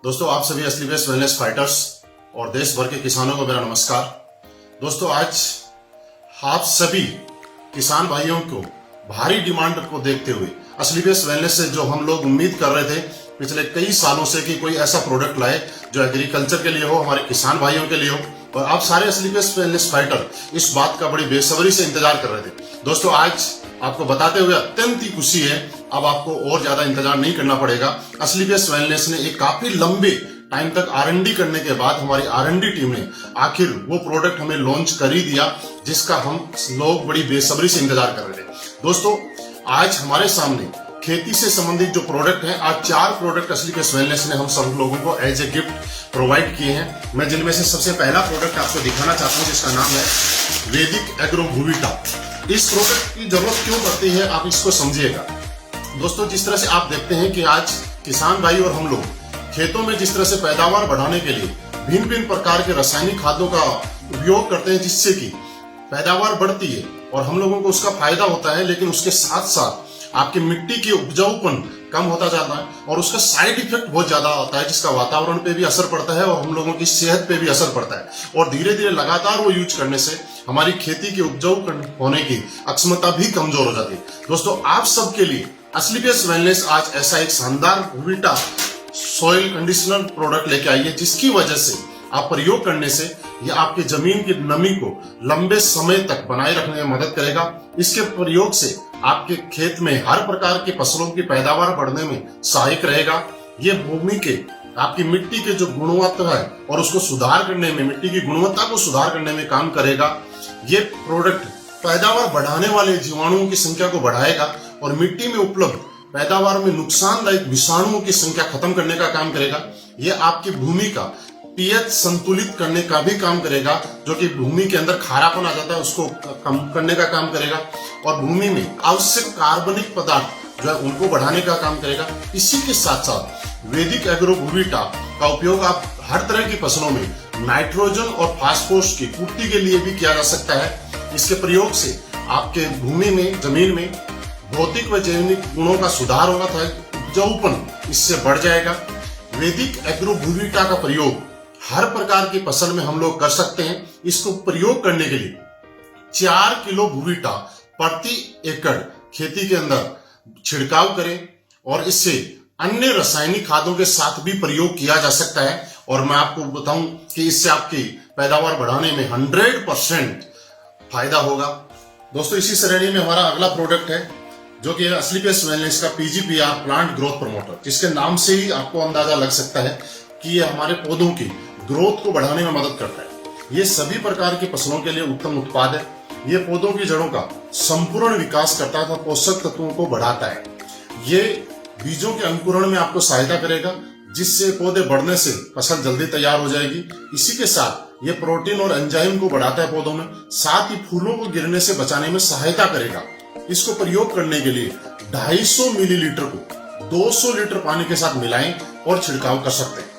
दोस्तों, आप सभी असली बेस्ट वेलनेस फाइटर्स और देश भर के किसानों को मेरा नमस्कार। दोस्तों, आज आप सभी किसान भाइयों को भारी डिमांड को देखते हुए असली बेस्ट वेलनेस से जो हम लोग उम्मीद कर रहे थे पिछले कई सालों से कि कोई ऐसा प्रोडक्ट लाए जो एग्रीकल्चर के लिए हो, हमारे किसान भाइयों के लिए हो, और आप सारे असली बेस्ट वेलनेस फाइटर इस बात का बड़ी बेसब्री से इंतजार कर रहे थे। दोस्तों, आज आपको बताते हुए अत्यंत ही खुशी है, अब आपको और ज्यादा इंतजार नहीं करना पड़ेगा। असली बेस्ट वेलनेस ने एक काफी लंबे टाइम तक R&D करने के बाद हमारी R&D टीम ने आखिर वो प्रोडक्ट हमें लॉन्च कर ही दिया जिसका हम लोग बड़ी बेसब्री से इंतजार कर रहे थे। दोस्तों, आज हमारे सामने खेती से संबंधित जो प्रोडक्ट है, आज 4 प्रोडक्ट असली बेस्ट वेलनेस ने हम सब लोगों को एज ए गिफ्ट प्रोवाइड किए हैं। मैं जिनमें से सबसे पहला प्रोडक्ट आपको दिखाना चाहता हूं जिसका नाम है वैदिक एग्रो भूविटा। इस प्रोडक्ट की जरूरत क्यों पड़ती है, आप इसको समझिएगा। दोस्तों, जिस तरह से आप देखते हैं कि आज किसान भाई और हम लोग खेतों में जिस तरह से पैदावार बढ़ाने के लिए भिन्न भिन्न प्रकार के रासायनिक खादों का उपयोग करते हैं जिससे कि पैदावार बढ़ती है और हम लोगों को उसका फायदा होता है, लेकिन उसके साथ साथ आपकी मिट्टी की उपजाऊपन कम होता जाता है और उसका साइड इफेक्ट बहुत ज्यादा होता है जिसका वातावरण पे भी असर पड़ता है और हम लोगों की सेहत पे भी असर पड़ता है। और धीरे धीरे लगातार वो यूज करने से हमारी खेती की उपजाऊ होने की अक्षमता भी कमजोर हो जाती है। दोस्तों, आप सबके लिए असली बेस्ट वेलनेस आज ऐसा एक शानदार भूविटा सॉइल कंडीशनर प्रोडक्ट लेके आई है जिसकी वजह से आप प्रयोग करने से यह आपके जमीन की नमी को लंबे समय तक बनाए रखने में मदद करेगा। इसके प्रयोग से आपके खेत में हर प्रकार की फसलों की पैदावार बढ़ने में सहायक रहेगा। ये भूमि के आपकी मिट्टी के जो गुणवत्ता है और उसको सुधार करने में, मिट्टी की गुणवत्ता को सुधार करने में काम करेगा। ये प्रोडक्ट पैदावार बढ़ाने वाले जीवाणुओं की संख्या को बढ़ाएगा और मिट्टी में उपलब्ध पैदावार में नुकसानदायक विषाणुओं की संख्या खत्म करने का काम करेगा। यह आपकी भूमि का पीएच संतुलित करने का भी काम करेगा, जो कि भूमि के अंदर खारापन आ जाता है उसको कम करने का काम करेगा और भूमि में आवश्यक कार्बनिक पदार्थ जो है उनको बढ़ाने का काम करेगा। इसी के साथ साथ वैदिक एग्रो भूविटा का उपयोग आप हर तरह की फसलों में नाइट्रोजन और फास्फोरस की पूर्ति के लिए भी किया जा सकता है। इसके प्रयोग से आपके भूमि में, जमीन में भौतिक व जैविक गुणों का सुधार होगा था, उपजाऊपन इससे बढ़ जाएगा। वैदिक एग्रो भूविटा का प्रयोग हर प्रकार की फसल में हम लोग कर सकते हैं। इसको प्रयोग करने के लिए 4 किलो भूविटा प्रति एकड़ खेती के अंदर छिड़काव करें और इससे अन्य रासायनिक खादों के साथ भी प्रयोग किया जा सकता है। और मैं आपको बताऊं कि इससे आपकी पैदावार बढ़ाने में 100% फायदा होगा। दोस्तों, इसी श्रेणी में हमारा अगला प्रोडक्ट है जो कि असली बेस्ट वेलनेस का PGPR प्लांट ग्रोथ प्रमोटर, जिसके नाम से ही आपको अंदाजा लग सकता है कि ये हमारे पौधों की ग्रोथ को बढ़ाने में मदद करता है। ये सभी प्रकार की फसलों के लिए उत्तम उत्पाद है। ये पौधों की जड़ों का संपूर्ण विकास करता है, पोषक तत्वों को बढ़ाता है। ये बीजों के अंकुरण में आपको सहायता करेगा जिससे पौधे बढ़ने से फसल जल्दी तैयार हो जाएगी। इसी के साथ ये प्रोटीन और एंजाइम को बढ़ाता है पौधों में, साथ ही फूलों को गिरने से बचाने में सहायता करेगा। इसको प्रयोग करने के लिए 250 मिलीलीटर को 200 लीटर पानी के साथ मिलाएं और छिड़काव कर सकते हैं।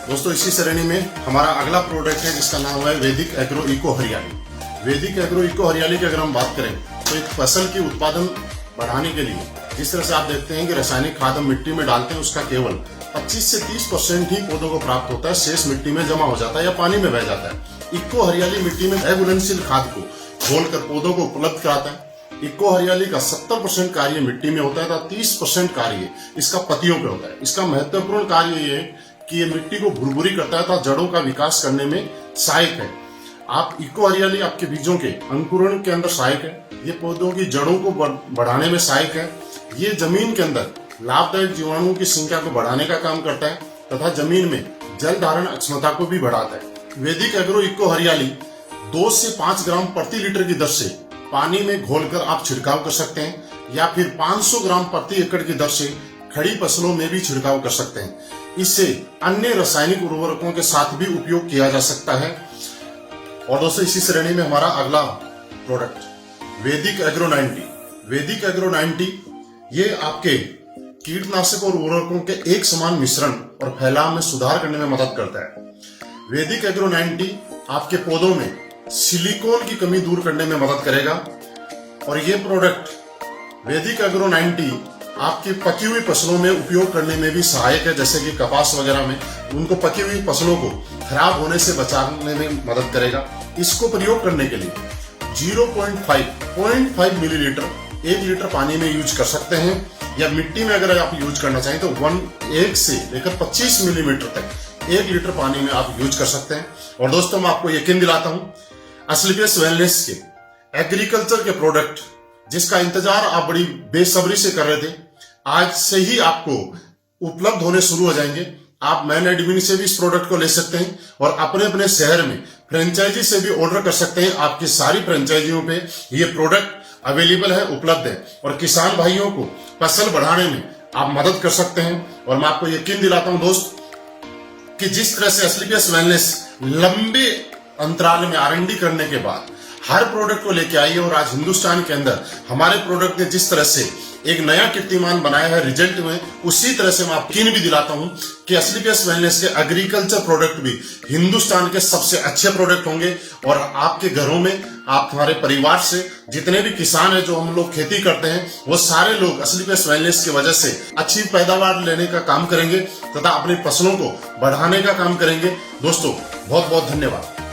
दोस्तों, इसी श्रेणी में हमारा अगला प्रोडक्ट है जिसका नाम है वैदिक एग्रो इको हरियाली। वैदिक एग्रो इको हरियाली की अगर हम बात करें तो एक फसल की उत्पादन बढ़ाने के लिए जिस तरह से आप देखते हैं कि रासायनिक खाद हम मिट्टी में डालते हैं उसका केवल 25 से 30% ही पौधों को प्राप्त होता है, शेष मिट्टी में जमा हो जाता है या पानी में बह जाता है। इको हरियाली मिट्टी में अघुलनशील खाद को घोलकर पौधों को उपलब्ध कराता है। इको हरियाली का 70% कार्य मिट्टी में होता है तथा 30% कार्य इसका पत्तियों पे होता है। इसका महत्वपूर्ण कार्य ये है कि ये मिट्टी को भुरभुरी करता है तथा जड़ों का विकास करने में सहायक है। आप इको हरियाली आपके बीजों के अंकुरण के अंदर सहायक है। ये पौधों की जड़ों को बढ़ाने में सहायक है। ये जमीन के अंदर लाभदायक जीवाणुओं की संख्या को बढ़ाने का काम करता है तथा जमीन में जल धारण क्षमता को भी बढ़ाता है। वैदिक एग्रो इको हरियाली 2 से 5 ग्राम प्रति लीटर की दर से पानी में घोलकर आप छिड़काव कर सकते हैं या फिर 500 ग्राम प्रति एकड़ की दर से खड़ी फसलों में भी छिड़काव कर सकते हैं। इससे अन्य रासायनिक उर्वरकों के साथ भी उपयोग किया जा सकता है। और दोस्तों, इसी श्रेणी में हमारा अगला प्रोडक्ट वैदिक एग्रो 90। वैदिक एग्रो 90 ये आपके कीटनाशक और उर्वरकों के एक समान मिश्रण और फैलाव में सुधार करने में मदद करता है। वैदिक एग्रो 90 आपके पौधों में सिलिकॉन की कमी दूर करने में मदद करेगा और ये प्रोडक्ट वैदिक एग्रो 90 आपकी पकी हुई फसलों में उपयोग करने में भी सहायक है, जैसे कि कपास वगैरह में उनको पकी हुई फसलों को खराब होने से बचाने में मदद करेगा। इसको प्रयोग करने के लिए 0.5 मिलीलीटर 1 लीटर पानी में यूज कर सकते हैं, या मिट्टी में अगर आप यूज करना चाहें तो 1 से लेकर 25 मिलीमीटर तक 1 लीटर पानी में आप यूज कर सकते हैं। और दोस्तों मैं आपको यकीन दिलाता हूं, असलीपियस वेलनेस के एग्रीकल्चर के प्रोडक्ट जिसका इंतजार आप बड़ी बेसब्री से कर रहे थे, आज से ही आपको उपलब्ध होने शुरू हो जाएंगे। आप मैन एडमिन से भी इस प्रोडक्ट को ले सकते हैं और अपने अपने शहर में फ्रेंचाइजी से भी ऑर्डर कर सकते हैं। आपकी सारी फ्रेंचाइजियों पे ये प्रोडक्ट अवेलेबल है, उपलब्ध है, और किसान भाइयों को फसल बढ़ाने में आप मदद कर सकते हैं। और मैं आपको यकीन दिलाता हूं दोस्त कि जिस तरह से असलीपियस वेलनेस लंबे अंतराल में R&D करने के बाद हर प्रोडक्ट को लेके आई है, और आज हिंदुस्तान के अंदर हमारे प्रोडक्ट ने जिस तरह से एक नया कीर्तिमान बनाया है रिजल्ट में, उसी तरह से मैं आपको यकीन भी दिलाता हूं कि असलीपियस वेलनेस के एग्रीकल्चर प्रोडक्ट भी हिंदुस्तान के सबसे अच्छे प्रोडक्ट होंगे। और आपके घरों में, आप हमारे परिवार से जितने भी किसान हैं, जो हम लोग खेती करते हैं, वो सारे लोग असलीपियस वेलनेस की वजह से अच्छी पैदावार लेने का काम करेंगे तथा अपनी फसलों को बढ़ाने का काम करेंगे। दोस्तों बहुत बहुत धन्यवाद।